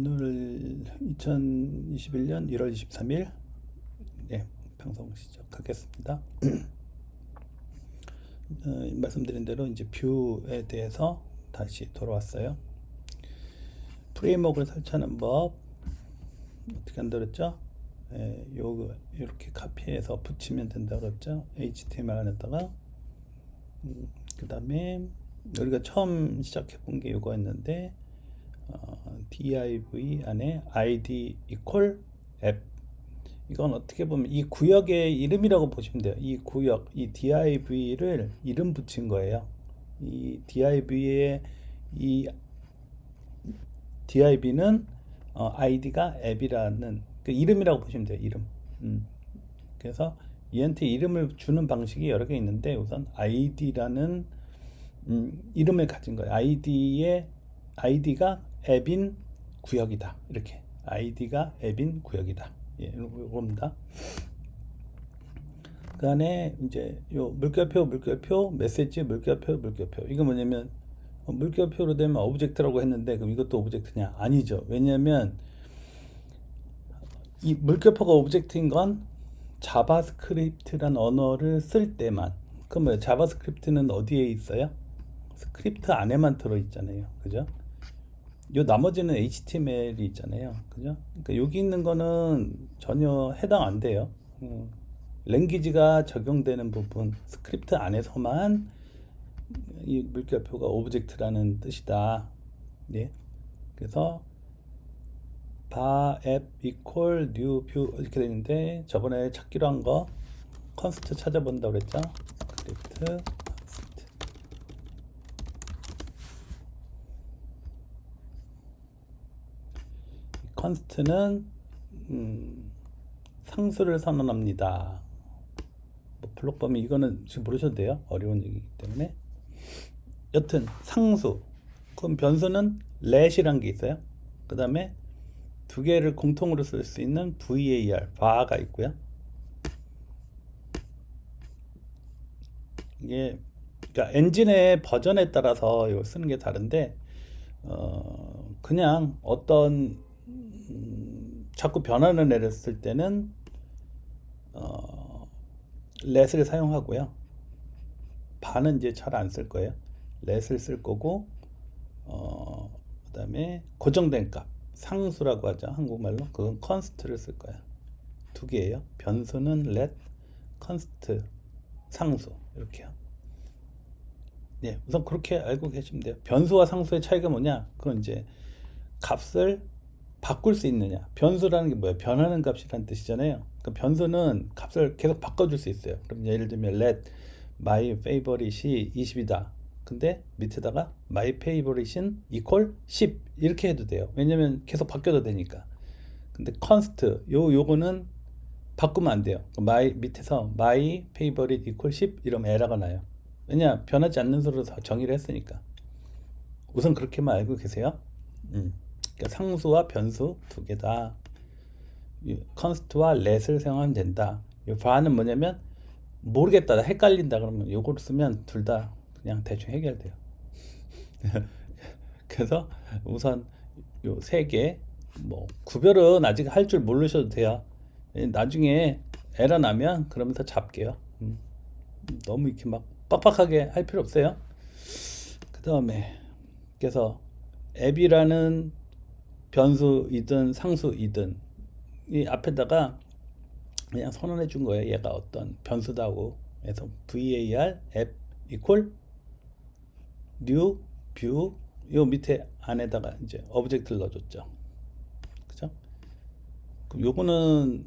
오늘 2021년 1월 23일 방송 시작하겠습니다. 말씀드린 대로 이제 뷰에 대해서 다시 돌아왔어요. 프레임워크를 설치하는 법 어떻게 한다 그랬죠? 이렇게 카피해서 붙이면 된다 그랬죠? HTML 안에다가 그 다음에 우리가 처음 시작해 본 게 이거였는데 div 안에 id equal app, 이건 어떻게 보면 이 구역의 이름이라고 보시면 돼요. 이 구역, 이 div를 이름 붙인 거예요. 이 div의 이 div는 id가 app이라는 그 이름이라고 보시면 돼요. 이름. 그래서 얘한테 이름을 주는 방식이 여러 개 있는데 우선 id라는 이름을 가진 거예요. id가 앱인 구역이다. 이렇게 id가 앱인 구역이다. 이겁니다. 그 안에 이제 요 물결표, 메시지, 물결표. 이거 뭐냐면 물결표로 되면 오브젝트라고 했는데 그럼 이것도 오브젝트냐? 아니죠. 왜냐면 이 물결표가 오브젝트인 건 자바스크립트란 언어를 쓸 때만. 그럼 뭐예요? 자바스크립트는 어디에 있어요? 스크립트 안에만 들어있잖아요. 그죠? 요 나머지는 HTML이 있잖아요. 그죠? 그러니까 여기 있는 거는 전혀 해당 안 돼요. 랭귀지가 적용되는 부분, 스크립트 안에서만 이 물결표가 오브젝트라는 뜻이다. 예. 그래서 바 앱 equal new view 이렇게 되는데 저번에 찾기로 한 거 컨스트 찾아본다고 그랬죠? 스크립트 컨스트는 상수를 선언합니다. 뭐 블록 범위 이거는 지금 모르셔도 돼요. 어려운 얘기이기 때문에. 여튼 상수. 그럼 변수는 let이란 게 있어요. 그 다음에 두 개를 공통으로 쓸 수 있는 var가 있고요. 이게 그러니까 엔진의 버전에 따라서 이거 쓰는 게 다른데 그냥 어떤 자꾸 변하는 애를 쓸 때는 let을 사용하고요. 바는 이제 잘 안 쓸 거예요. let을 쓸 거고 그 다음에 고정된 값 상수라고 하죠. 한국말로 그건 const를 쓸 거야. 두 개예요. 변수는 let, const 상수 이렇게요. 네, 우선 그렇게 알고 계시면 돼요. 변수와 상수의 차이가 뭐냐? 그건 이제 값을 바꿀 수 있느냐. 변수라는 게 뭐예요? 변하는 값이라는 뜻이잖아요. 그러니까 변수는 값을 계속 바꿔줄 수 있어요. 그럼 예를 들면 let my favorite이 20이다. 근데 밑에다가 my favorite은 equal 10 이렇게 해도 돼요. 왜냐면 계속 바뀌어도 되니까. 근데 const 요거는 바꾸면 안 돼요. my 밑에서 my favorite equal 10 이러면 에러가 나요. 왜냐 변하지 않는 수로 정의를 했으니까. 우선 그렇게만 알고 계세요. 그러니까 상수와 변수 두 개다. const와 let을 사용하면 된다. 이 var는 뭐냐면 모르겠다, 헷갈린다 그러면 요거를 쓰면 둘 다 그냥 대충 해결돼요. 그래서 우선 요 세 개 뭐 구별은 아직 할 줄 모르셔도 돼요. 나중에 에러 나면 그러면서 잡게요. 너무 이렇게 막 빡빡하게 할 필요 없어요. 그 다음에 그래서 앱이라는 변수이든 상수이든 이 앞에다가 그냥 선언해 준 거예요. 얘가 어떤 변수다고 해서 var 앱 equal new view 요 밑에 안에다가 이제 오브젝트를 넣어줬죠. 그죠? 그럼 요거는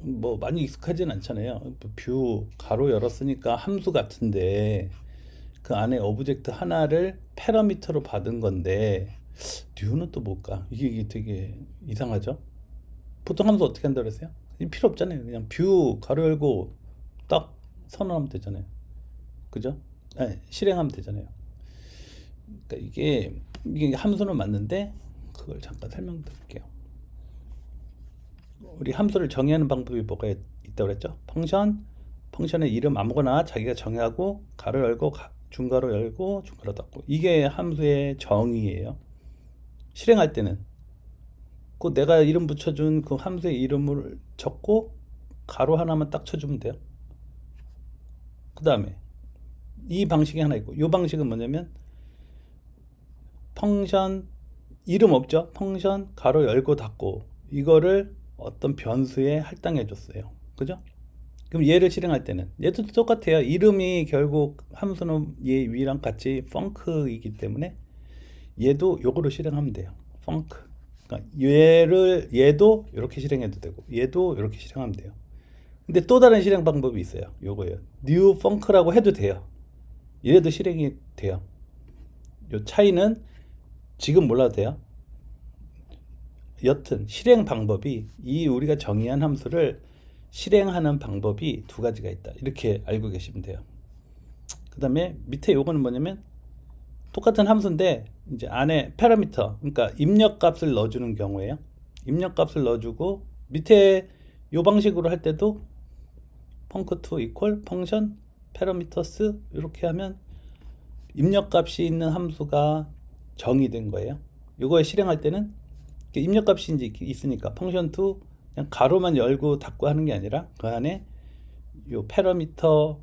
뭐 많이 익숙하진 않잖아요. 뷰 가로 열었으니까 함수 같은데 그 안에 오브젝트 하나를 패러미터로 받은 건데 new는 또 뭘까? 이게 되게 이상하죠? 보통 함수 어떻게 한다고 그랬어요? 필요 없잖아요. 그냥 뷰 가로 열고 딱 선언하면 되잖아요. 그죠? 아니, 실행하면 되잖아요. 그러니까 이게 함수는 맞는데 그걸 잠깐 설명드릴게요. 우리 함수를 정의하는 방법이 뭐가 있다고 그랬죠? 펑션의 이름 아무거나 자기가 정의하고 가로 열고 중괄호 열고 중괄호 닫고 이게 함수의 정의예요. 실행할 때는 그 내가 이름 붙여준 그 함수의 이름을 적고 가로 하나만 딱 쳐주면 돼요. 그 다음에 이 방식이 하나 있고, 이 방식은 뭐냐면 펑션 이름 없죠? 펑션 가로 열고 닫고 이거를 어떤 변수에 할당해 줬어요. 그죠? 그럼 얘를 실행할 때는 얘도 똑같아요. 이름이 결국 함수는 얘 위랑 같이 펑크이기 때문에 얘도 요거로 실행하면 돼요. 펑크. 그러니까 얘도 이렇게 실행해도 되고 얘도 이렇게 실행하면 돼요. 근데 또 다른 실행 방법이 있어요. 요거예요. new func라고 해도 돼요. 이래도 실행이 돼요. 요 차이는 지금 몰라도 돼요. 여튼 실행 방법이 이 우리가 정의한 함수를 실행하는 방법이 두 가지가 있다. 이렇게 알고 계시면 돼요. 그 다음에 밑에 요거는 뭐냐면 똑같은 함수인데 이제 안에 파라미터, 그러니까 입력값을 넣어주는 경우에요. 입력값을 넣어주고 밑에 요 방식으로 할 때도 func2 equal function parameters 이렇게 하면 입력값이 있는 함수가 정의된 거예요. 요거에 실행할 때는 입력값이 이제 있으니까 function2 그냥 가로만 열고 닫고 하는 게 아니라 그 안에 요 파라미터에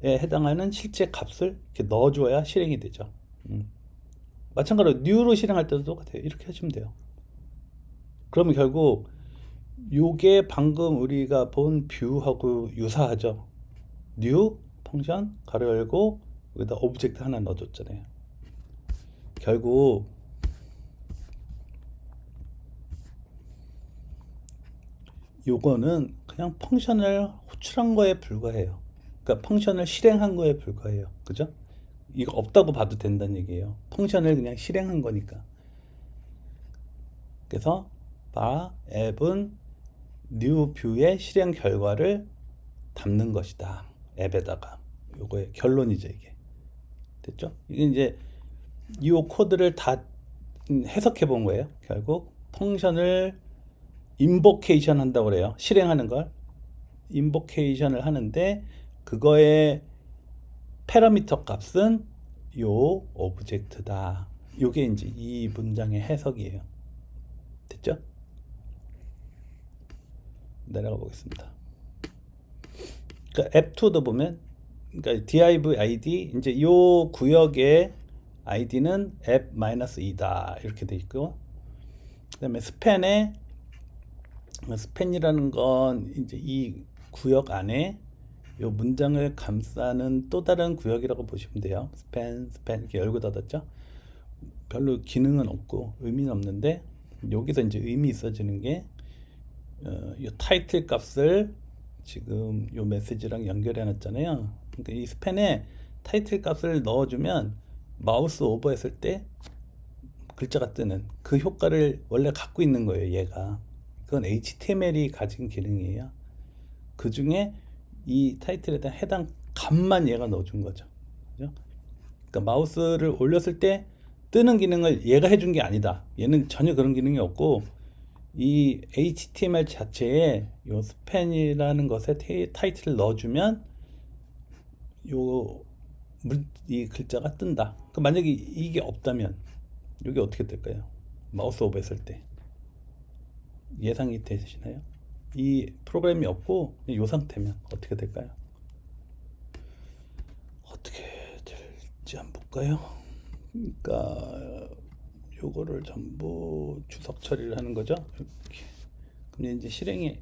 해당하는 실제 값을 이렇게 넣어줘야 실행이 되죠. 마찬가지로 new로 실행할 때도 똑같아요. 이렇게 하시면 돼요. 그러면 결국 요게 방금 우리가 본 뷰하고 유사하죠. new 펑션 가로 열고 여기다 오브젝트 하나 넣어줬잖아요. 결국 요거는 그냥 펑션을 호출한 거에 불과해요. 그러니까 펑션을 실행한 거에 불과해요. 그죠? 이거 없다고 봐도 된다는 얘기예요. 펑션을 그냥 실행한 거니까. 그래서 bar 앱은 new 뷰의 실행 결과를 담는 것이다. 앱에다가. 요거의 결론이죠, 이게. 됐죠? 이게 이제 이 코드를 다 해석해 본 거예요. 결국 펑션을 인보케이션 한다고 그래요. 실행하는 걸 인보케이션을 하는데 그거의 파라미터 값은 요 오브젝트다. 요게 이제 이 문장의 해석이에요. 됐죠? 내려가 보겠습니다. 그러니까 앱2도 보면 그러니까 div id 이제 요 구역의 id는 앱-2다 이렇게 돼 있고, 그다음에 스팬이라는 건 이제 이 구역 안에 요 문장을 감싸는 또 다른 구역이라고 보시면 돼요. 스팬 이렇게 열고 닫았죠. 별로 기능은 없고 의미는 없는데 여기서 이제 의미 있어지는 게 요 타이틀 값을 지금 요 메시지랑 연결해 놨잖아요. 그러니까 이 스팬에 타이틀 값을 넣어주면 마우스 오버했을 때 글자가 뜨는 그 효과를 원래 갖고 있는 거예요. 얘가 그건 HTML이 가진 기능이에요. 그 중에 이 타이틀에 대한 해당 값만 얘가 넣어준 거죠. 그죠? 그러니까 마우스를 올렸을 때 뜨는 기능을 얘가 해준 게 아니다. 얘는 전혀 그런 기능이 없고 이 HTML 자체에 요 스팬이라는 것에 타이틀을 넣어주면 이 글자가 뜬다. 만약에 이게 없다면 이게 어떻게 될까요? 마우스 오버 했을 때 예상이 되시나요? 이 프로그램이 없고 이 상태면 어떻게 될까요? 어떻게 될지 한번 볼까요? 그러니까 요거를 전부 주석 처리를 하는 거죠. 이렇게. 그럼 이제 실행이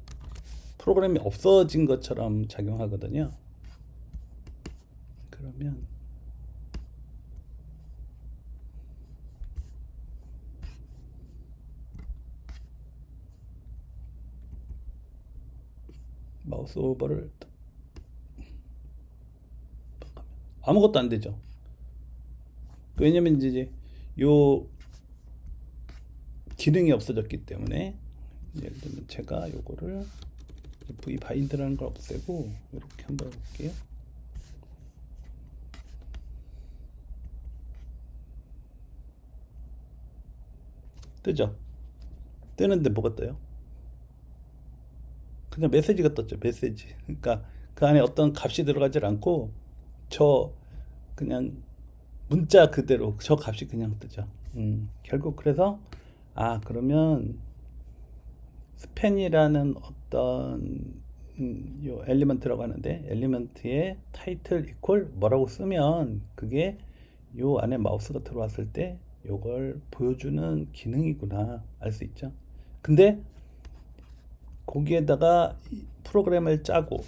프로그램이 없어진 것처럼 작용하거든요. 그러면 마우스 오버를 아무것도 안 되죠. 왜냐면 이제 요 기능이 없어졌기 때문에 예를 들면 제가 요거를 V 바인드라는 걸 없애고 이렇게 한번 해볼게요. 뜨죠? 뜨는데 뭐가 떠요? 그냥 메시지가 떴죠. 메시지. 그러니까 그 안에 어떤 값이 들어가질 않고 저 그냥 문자 그대로 저 값이 그냥 뜨죠. 결국 그래서 그러면 스팬이라는 어떤 요 엘리먼트라고 하는데 엘리먼트의 타이틀 이퀄 뭐라고 쓰면 그게 요 안에 마우스가 들어왔을 때 요걸 보여주는 기능이구나 알 수 있죠. 근데 거기에다가 프로그램을 짜고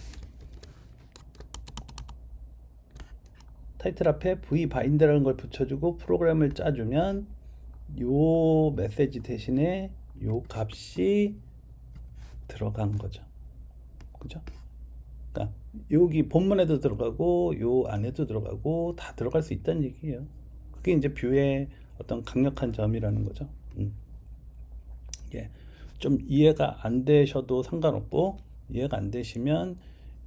타이틀 앞에 v 바인드라는 걸 붙여주고 프로그램을 짜주면 요 메시지 대신에 요 값이 들어간 거죠. 그죠? 그러니까 여기 본문에도 들어가고 요 안에도 들어가고 다 들어갈 수 있다는 얘기예요. 그게 이제 뷰의 어떤 강력한 점이라는 거죠. 예. 좀 이해가 안 되셔도 상관없고 이해가 안 되시면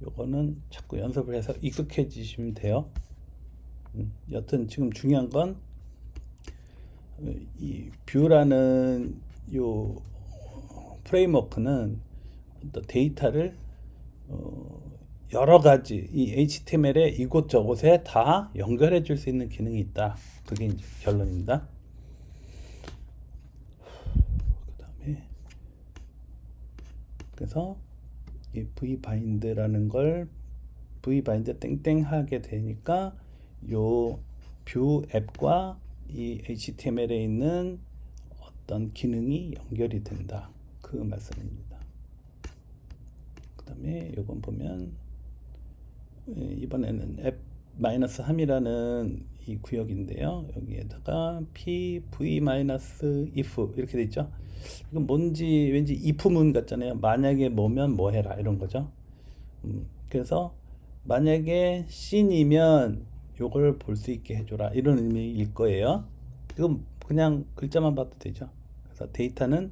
요거는 자꾸 연습을 해서 익숙해지시면 돼요. 여튼 지금 중요한 건 이 뷰라는 요 프레임워크는 어떤 데이터를 여러 가지 이 HTML의 이곳저곳에 다 연결해 줄 수 있는 기능이 있다. 그게 이제 결론입니다. 그다음에 그래서 이 vbind라는 걸 vbind 땡땡 하게 되니까 요 뷰 앱과 이 HTML에 있는 어떤 기능이 연결이 된다. 그 말씀입니다. 그 다음에 요건 보면 이번에는 앱 -3이라는 이 구역인데요. 여기에다가 pv-if 이렇게 돼 있죠. 이건 뭔지 왠지 if문 같잖아요. 만약에 뭐면 뭐 해라 이런 거죠. 그래서 만약에 씬이면 요걸 볼 수 있게 해줘라 이런 의미일 거예요. 이건 그냥 글자만 봐도 되죠. 그래서 데이터는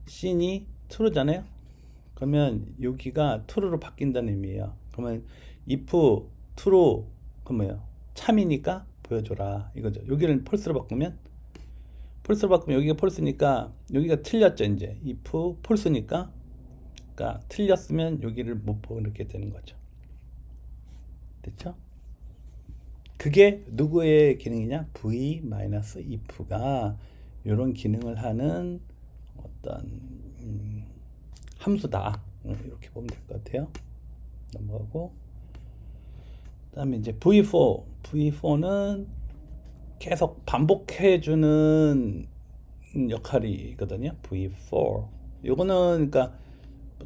씬이 true잖아요. 그러면 여기가 true로 바뀐다는 의미예요. 그러면 if true 그 뭐예요? 참이니까 보여줘라 이거죠. 여기를 false로 바꾸면 여기가 false니까 여기가 틀렸죠. 이제 if false니까 그러니까 틀렸으면 여기를 못 보고 이렇게 되는 거죠. 됐죠? 그게 누구의 기능이냐? v-if가 이런 기능을 하는 어떤 함수다. 이렇게 보면 될 것 같아요. 넘어가고 그다음에 이제 v4는 계속 반복해주는 역할이거든요. v4 요거는 그러니까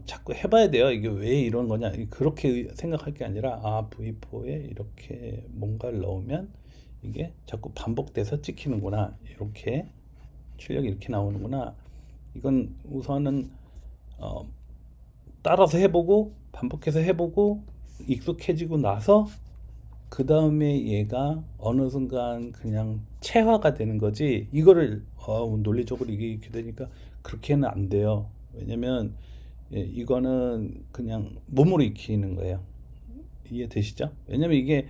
자꾸 해봐야 돼요. 이게 왜 이런 거냐 그렇게 생각할 게 아니라 v4에 이렇게 뭔가를 넣으면 이게 자꾸 반복돼서 찍히는구나 이렇게 출력이 이렇게 나오는구나. 이건 우선은 따라서 해보고 반복해서 해보고 익숙해지고 나서 그 다음에 얘가 어느 순간 그냥 체화가 되는 거지 이거를 논리적으로 이게 이렇게 되니까 그렇게는 안 돼요. 왜냐면 이거는 그냥 몸으로 익히는 거예요. 이해되시죠? 왜냐면 이게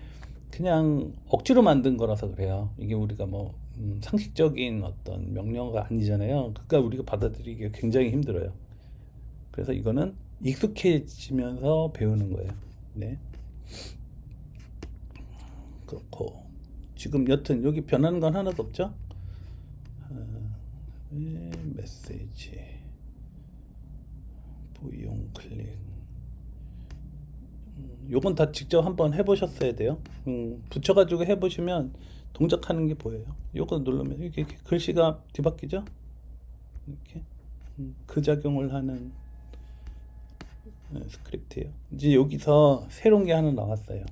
그냥 억지로 만든 거라서 그래요. 이게 우리가 뭐 상식적인 어떤 명령어가 아니잖아요. 그러니까 우리가 받아들이기가 굉장히 힘들어요. 그래서 이거는 익숙해지면서 배우는 거예요. 네. 그렇고 지금 여튼 여기 변하는 건 하나도 없죠? 메시지 부용 클릭 요건 다 직접 한번 해보셨어야 돼요. 붙여가지고 해보시면 동작하는 게 보여요. 요거 누르면 이렇게 글씨가 뒤바뀌죠? 이렇게 그 작용을 하는 스크립트예요. 이제 여기서 새로운 게 하나 나왔어요.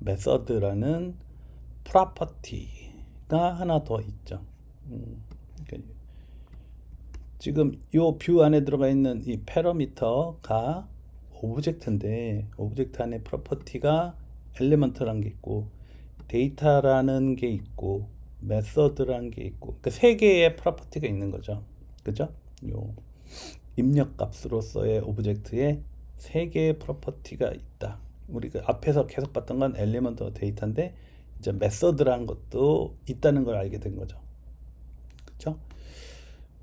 메서드라는 프로퍼티가 하나 더 있죠. 그러니까 지금 요 뷰 안에 들어가 있는 이 패러미터가 오브젝트인데 오브젝트 안에 프로퍼티가 엘리먼트라는 게 있고 데이터라는 게 있고 메서드라는 게 있고 그러니까 세 개의 프로퍼티가 있는 거죠. 그죠? 요 입력 값으로서의 오브젝트에 세 개의 프로퍼티가 있다. 우리가 앞에서 계속 봤던 건 엘리먼트 데이터인데 이제 메서드라는 것도 있다는 걸 알게 된 거죠. 그렇죠?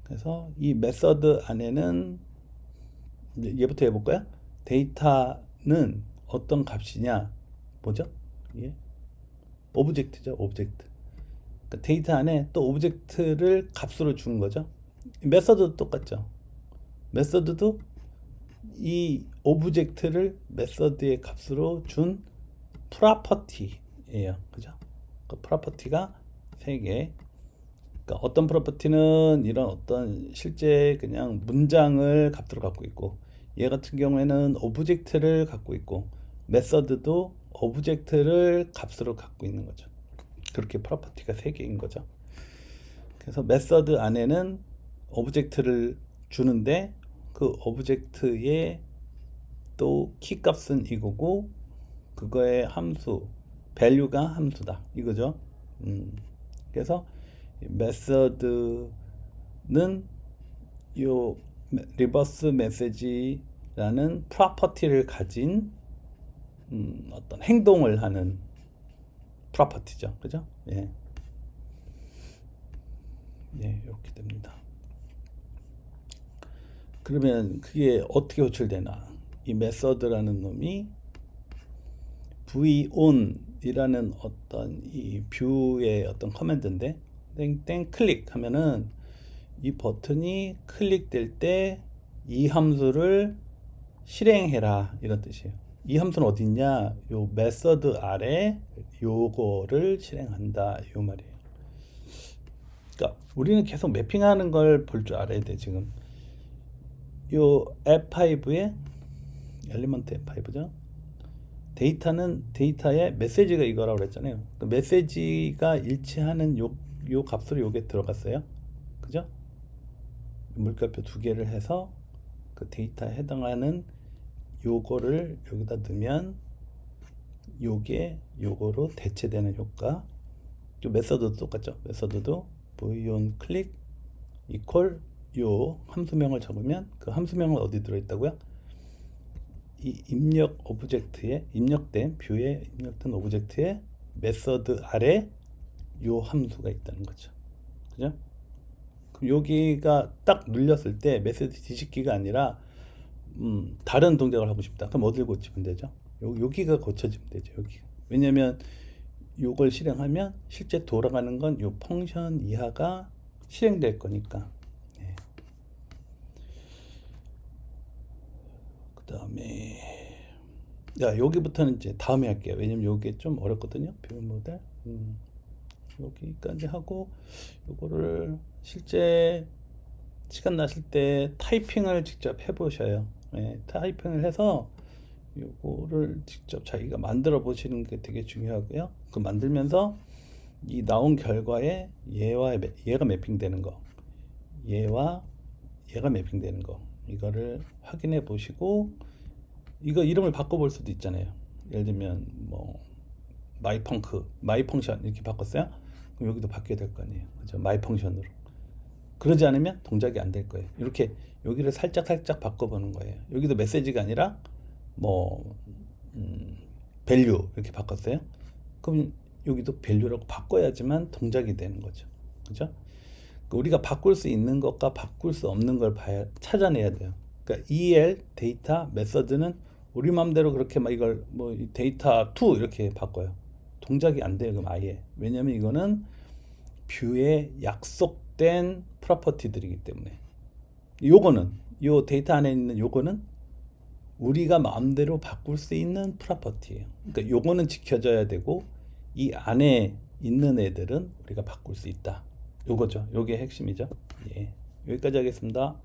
그래서 이 메서드 안에는 얘부터 해볼까요? 데이터는 어떤 값이냐? 뭐죠? 예? 오브젝트죠. 오브젝트. 그러니까 데이터 안에 또 오브젝트를 값으로 주는 거죠. 메서드도 똑같죠. 메서드도 이 오브젝트를 메서드의 값으로 준 프로퍼티예요. 그죠? 그 프로퍼티가 3개. 그러니까 어떤 프로퍼티는 이런 어떤 실제 그냥 문장을 값으로 갖고 있고, 얘 같은 경우에는 오브젝트를 갖고 있고, 메서드도 오브젝트를 값으로 갖고 있는 거죠. 그렇게 프로퍼티가 3개인 거죠. 그래서 메서드 안에는 오브젝트를 주는데 그 오브젝트의 또 키값은 이거고, 그거의 함수 value가 함수다 이거죠. 그래서 메서드는 요 리버스 메시지라는 프로퍼티를 가진 어떤 행동을 하는 프로퍼티죠. 그죠? 예. 네, 이렇게 됩니다. 그러면 그게 어떻게 호출되나? 이 메서드라는 놈이 von 이라는 어떤 이 뷰의 어떤 커맨드인데, 땡땡 클릭하면은 이 버튼이 클릭될 때 이 함수를 실행해라 이런 뜻이에요. 이 함수는 어디 있냐? 요 메서드 아래 요거를 실행한다 요 말이에요. 그러니까 우리는 계속 매핑하는 걸 볼 줄 알아야 돼. 지금 요 F5의 엘리먼트 F5죠. 데이터는 데이터에 메시지가 이거라고 그랬잖아요. 그 메시지가 일치하는 요 값으로 요게 들어갔어요. 그죠? 물결표 2개를 해서 그 데이터에 해당하는 요거를 여기다 넣으면 요게 요거로 대체되는 효과. 요 메서드도 똑같죠. 메서드도 von 클릭 이퀄 요 함수명을 적으면 그 함수명은 어디 들어있다고요? 이 입력 오브젝트에 입력된 뷰에 입력된 오브젝트에 메서드 아래 요 함수가 있다는 거죠. 그죠? 그럼 여기가 딱 눌렸을 때 메시지 뒤집기가 아니라 다른 동작을 하고 싶다. 그럼 어딜 고치면 되죠? 여기가 고쳐지면 되죠. 여기. 왜냐면 요걸 실행하면 실제 돌아가는 건 요 펑션 이하가 실행될 거니까. 네. 그 다음에 여기부터는 이제 다음에 할게요. 왜냐면 요게 좀 어렵거든요. 뷰 모델. 여기까지 하고 요거를 실제 시간 나실 때 타이핑을 직접 해보셔요. 네, 타이핑을 해서 요거를 직접 자기가 만들어 보시는 게 되게 중요하고요. 그 만들면서 이 나온 결과에 얘가 매핑되는 거, 얘와 얘가 매핑되는 거, 이거를 확인해 보시고, 이거 이름을 바꿔볼 수도 있잖아요. 예를 들면 뭐 마이 펑션 이렇게 바꿨어요. 그럼 여기도 바뀌어야 될 거 아니에요. 그죠? 마이 펑션으로. 그러지 않으면 동작이 안 될 거예요. 이렇게 여기를 살짝 바꿔보는 거예요. 여기도 메시지가 아니라 뭐 value 이렇게 바꿨어요. 그럼 여기도 value라고 바꿔야지만 동작이 되는 거죠. 그죠? 우리가 바꿀 수 있는 것과 바꿀 수 없는 걸 찾아내야 돼요. 그러니까 EL 데이터 메서드는 우리 마음대로 그렇게 막 이걸 뭐 데이터 2 이렇게 바꿔요. 동작이 안 돼요. 그럼 아예. 왜냐면 이거는 뷰에 약속된 프로퍼티들이기 때문에. 요거는 요 데이터 안에 있는 요거는 우리가 마음대로 바꿀 수 있는 프로퍼티예요. 그러니까 요거는 지켜져야 되고 이 안에 있는 애들은 우리가 바꿀 수 있다. 요거죠. 요게 핵심이죠. 예. 여기까지 하겠습니다.